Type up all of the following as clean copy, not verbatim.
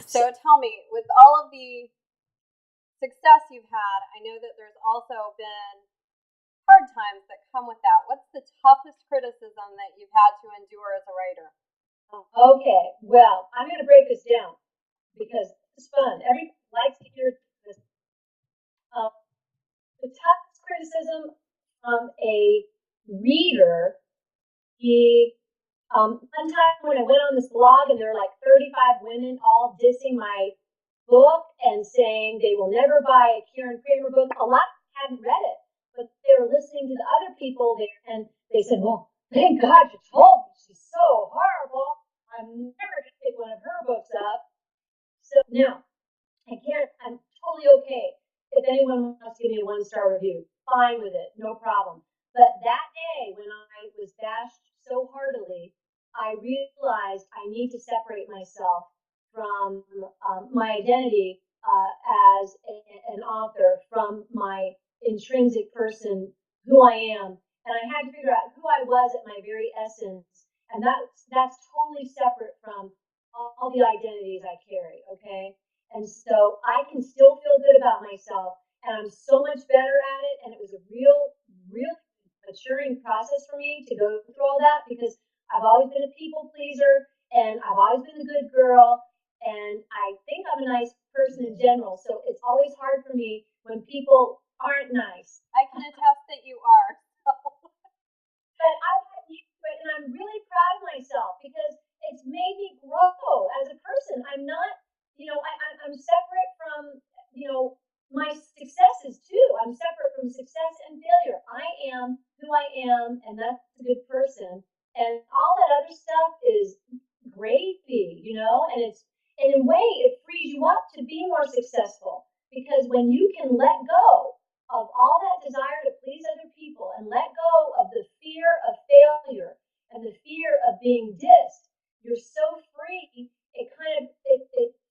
So tell me, with all of the success you've had, I know that there's also been hard times that come with that. What's the toughest criticism that you've had to endure as a writer? Okay, well, I'm going to break this down because it's fun. Everybody likes to hear this. The toughest criticism from a reader, one time when I went on this blog and there were like 35 women all dissing my book and saying they will never buy a Kieran Kramer book. A lot hadn't read it, but they were listening to the other people there, and they said, well, thank God you told me. She's so horrible. I'm never going to pick one of her books up. So now, I'm totally okay if anyone wants to give me a 1-star review. Fine with it, no problem. But that day when I was bashed so heartily, I realized I need to separate myself from my identity as an author, from my intrinsic person, who I am. And I had to figure out who I was at my very essence. And that's totally separate from all the identities I carry, okay? And so I can still feel good about myself, and I'm so much better at it. And it was a real maturing process for me to go through all that, because I've always been a people pleaser, and I've always been a good girl, and I think I'm a nice person in general. So it's always hard for me when people aren't nice. I can attest that you are. But I've gotten used to it, and I'm really proud of myself because it's made me grow as a person. I'm not, I'm separate from, my successes too. I'm separate from success and failure. I am who I am, and that's a good person. And all that other stuff is gravy, and in a way, it frees you up to be more successful, because when you can let go of all that desire to please other people and let go of the fear of failure and the fear of being dissed, you're so free. It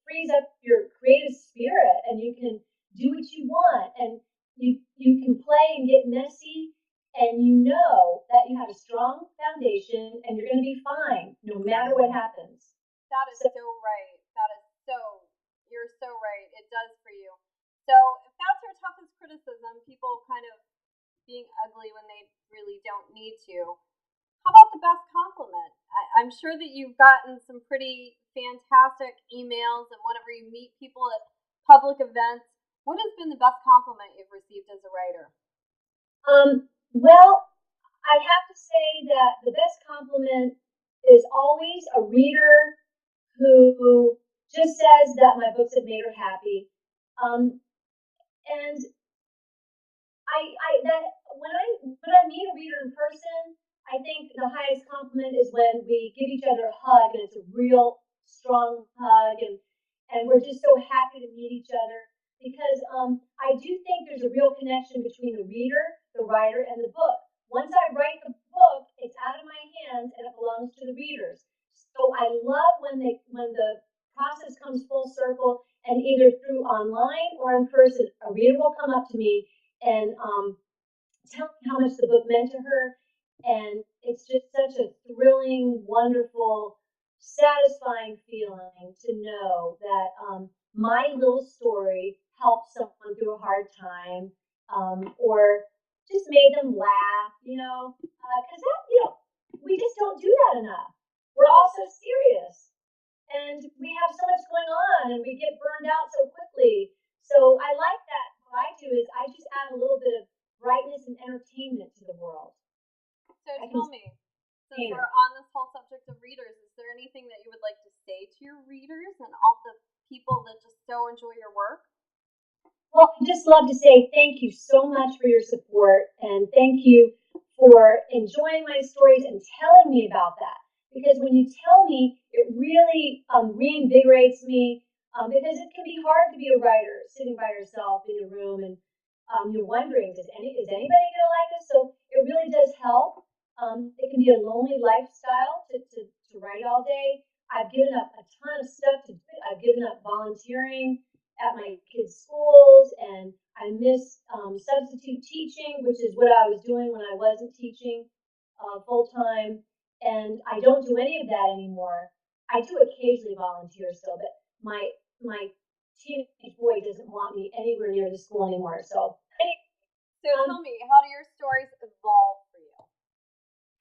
frees up your creative spirit, and you can do what you want, and you can play and get messy, and you know that you have a strong foundation and you're going to be fine no matter what happens. That is so right. You're so right. It does for you. So if that's your toughest criticism, people kind of being ugly when they really don't need to, how about the best compliment? I'm sure that you've gotten some pretty fantastic emails, and whenever you meet people at public events, what has been the best compliment you've received as a writer? Well, I have to say that the best compliment is always a reader who just says that my books have made her happy. And when I meet a reader in person, I think the highest compliment is when we give each other a hug, and it's a real strong hug, and we're just so happy to meet each other, because I do think there's a real connection between the reader, the writer, and the book. Once I write the book, it's out of my hands and it belongs to the readers. So I love when the process comes full circle, and either through online or in person, a reader will come up to me and tell me how much the book meant to her. And it's just such a thrilling, wonderful, satisfying feeling to know that my little story helped someone through a hard time, or just made them laugh, because we just don't do that enough. We're all so serious, and we have so much going on, and we get burned out so quickly. So I like that. What I do is I just add a little bit of brightness and entertainment to the world. So tell me, since we're on this whole subject of readers, is there anything that you would like to say to your readers and all the people that just so enjoy your work? Well, I'd just love to say thank you so much for your support, and thank you for enjoying my stories and telling me about that. Because when you tell me, it really reinvigorates me, because it can be hard to be a writer sitting by yourself in your room, and you're wondering, is anybody going to like this? So it really does help. It can be a lonely lifestyle to write all day. I've given up a ton of stuff to do. I've given up volunteering at my kids' schools, and I miss substitute teaching, which is what I was doing when I wasn't teaching full time. And I don't do any of that anymore. I do occasionally volunteer still, but my my teenage boy doesn't want me anywhere near the school anymore. So, So tell me, how do your stories evolve for you?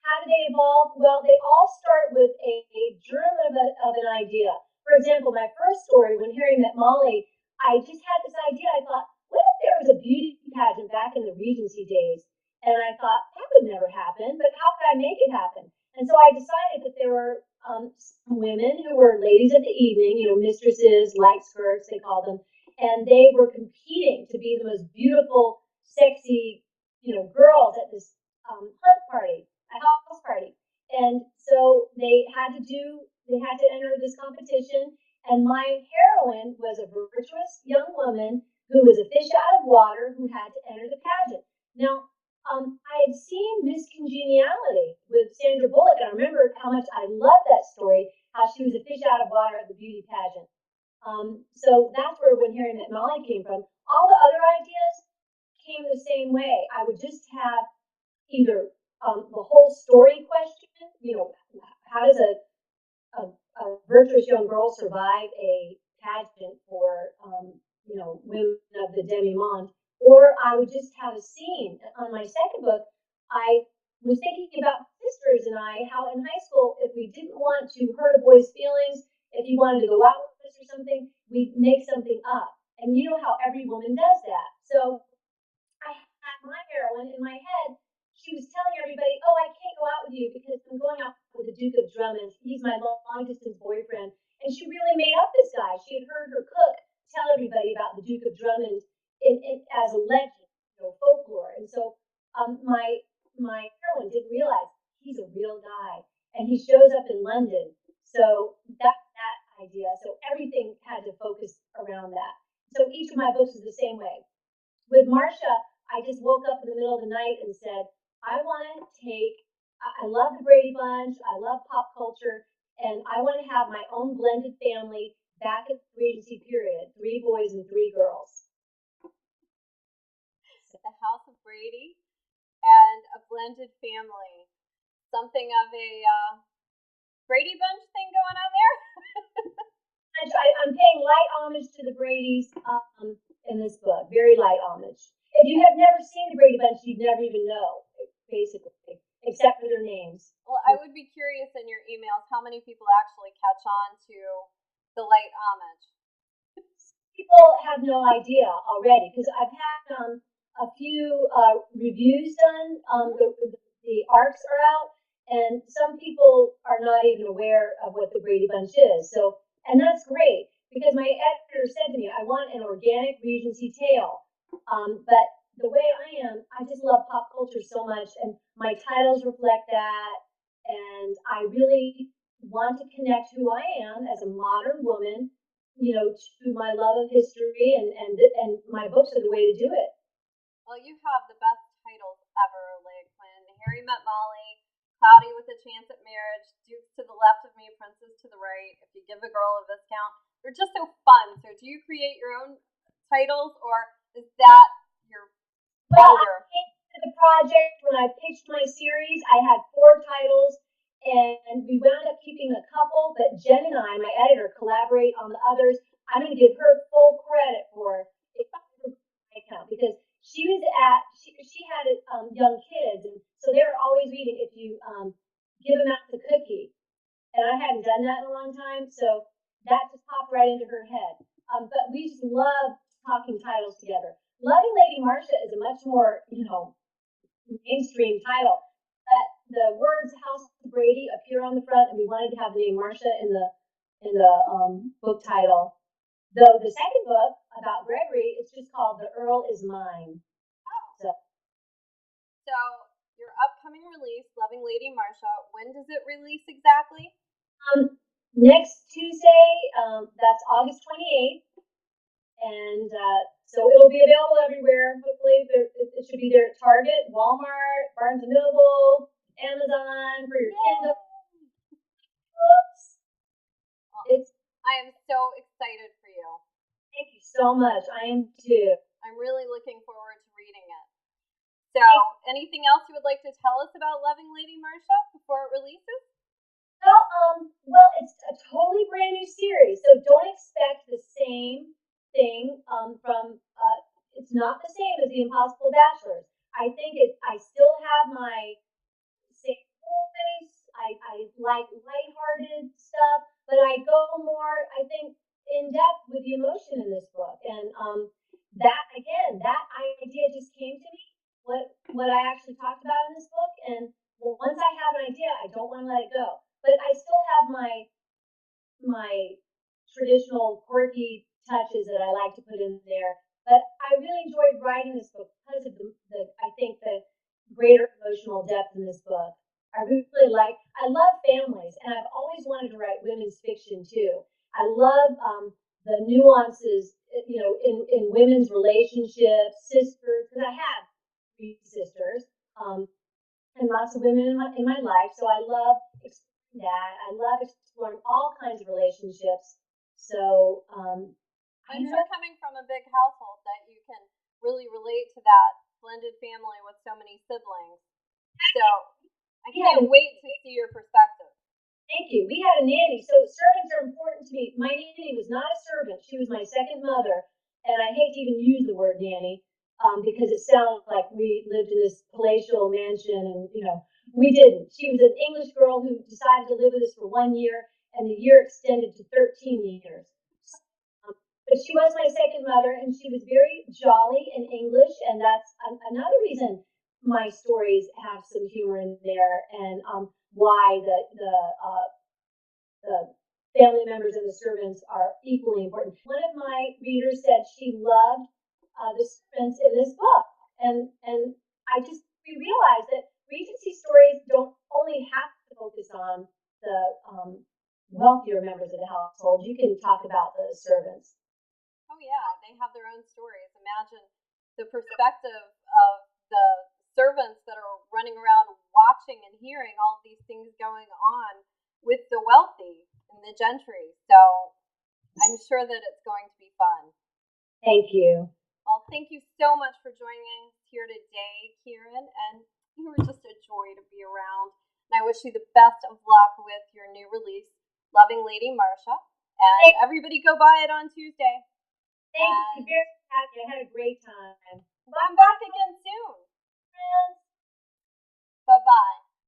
how do they evolve? Well, they all start with a germ of an idea. For example, my first story, when Harry met Molly, I just had this idea. I thought, what if there was a beauty pageant back in the Regency days? And I thought, that would never happen, but how could I make it happen? And so I decided that there were some women who were ladies of the evening, mistresses, light skirts, they call them, and they were competing to be the most beautiful, sexy, girls at this hunt party, a house party. And so they had to enter this competition. And my heroine was a virtuous young woman who was a fish out of water who had to enter the pageant. Now, I had seen Miss Congeniality with Sandra Bullock, and I remember how much I loved that story, how she was a fish out of water at the beauty pageant. So that's where When Harry Met Molly came from. All the other ideas came the same way. I would just have either the whole story question, how does a virtuous young girl survive a pageant for, women of the demi-monde, or I would just have a scene. On my second book, I was thinking about sisters and I, how in high school, if we didn't want to hurt a boy's feelings, if he wanted to go out with us or something, we'd make something up. And you know how every woman does that. So I had my heroine in my head. She was telling everybody, "Oh, I can't go out with you because I'm going out with the Duke of Drummond. He's my long distance boyfriend." And she really made up this guy. She had heard her cook tell everybody about the Duke of Drummond as a legend, folklore. And so my heroine didn't realize he's a real guy, and he shows up in London. So that idea. So everything had to focus around that. So each of my books is the same way. With Marcia, I just woke up in the middle of the night and said, I love the Brady Bunch, I love pop culture, and I want to have my own blended family back at the Regency period, 3 boys and 3 girls. The House of Brady and a blended family. Something of a Brady Bunch thing going on there? I'm paying light homage to the Bradys in this book, very light homage. If you have never seen the Brady Bunch, you'd never even know, basically, except for their names. Well, I would be curious in your emails how many people actually catch on to the light homage. People have no idea already because I've had a few reviews done. The arcs are out, and some people are not even aware of what the Brady Bunch is. So, and that's great because my editor said to me, "I want an organic Regency tale." But the way I am, I just love pop culture so much, and my titles reflect that. And I really want to connect who I am as a modern woman, to my love of history, and my books are the way to do it. Well, you have the best titles ever, like When Harry Met Molly, Cloudy with a Chance at Marriage, Dukes to the left of me, Princes to the right, If You Give a Girl a Viscount. They're just so fun. So do you create your own titles, or is that your editor? The project, when I pitched my series, I had 4 titles, and we wound up keeping a couple, but Jen and I, my editor, collaborate on the others. I'm going to give her full credit for it because she had young kids, and so they were always reading If You Give Them Out the Cookie, and I hadn't done that in a long time, so that just popped right into her head. But we just love talking titles together. Loving Lady Marcia is a much more, mainstream title. But the words House of Brady appear on the front, and we wanted to have the name Marcia in the book title. Though the second book about Gregory is just called The Earl Is Mine. Oh. So your upcoming release, Loving Lady Marcia, when does it release exactly? Next Tuesday, that's August 28th. And so it'll be available everywhere. Hopefully, it should be there at Target, Walmart, Barnes and Noble, Amazon for your Kindle books. I am so excited for you. Thank you so much. I am too. I'm really looking forward to reading it. So, anything else you would like to tell us about Loving Lady Marcia before it releases? Well, it's a totally brand new series, so don't expect the same same thing from. It's not the same as the Impossible Bachelors. I think I still have my same voice. I like lighthearted stuff, but I go more, I think, in depth with the emotion in this book. And that again, that idea just came to me. What I actually talked about in this book, and well, once I have an idea, I don't want to let it go. But I still have my traditional quirky touches that I like to put in there. But I really enjoyed writing this book because of the I think the greater emotional depth in this book. I love families, and I've always wanted to write women's fiction too. I love the nuances, in women's relationships, sisters, because I have three sisters, and lots of women in my life. So I love exploring that. I love exploring all kinds of relationships. So I'm sure coming from a big household that you can really relate to that blended family with so many siblings. So I can't wait to see your perspective. Thank you. We had a nanny. So servants are important to me. My nanny was not a servant. She was my second mother. And I hate to even use the word nanny because it sounds like we lived in this palatial mansion and, we didn't. She was an English girl who decided to live with us for 1 year, and the year extended to 13 years. But she was my second mother, and she was very jolly and English, and that's another reason my stories have some humor in there, and why the family members and the servants are equally important. One of my readers said she loved the servants in this book, and we realized that Regency stories don't only have to focus on the wealthier members of the household. You can talk about the servants. Oh yeah, they have their own stories. Imagine the perspective of the servants that are running around watching and hearing all of these things going on with the wealthy and the gentry. So I'm sure that it's going to be fun. Thank you. Well, thank you so much for joining us here today, Kieran, and you were just a joy to be around. And I wish you the best of luck with your new release, Loving Lady Marcia. And everybody go buy it on Tuesday. Thank you very much. I had a great time. I'm back again soon. Bye-bye.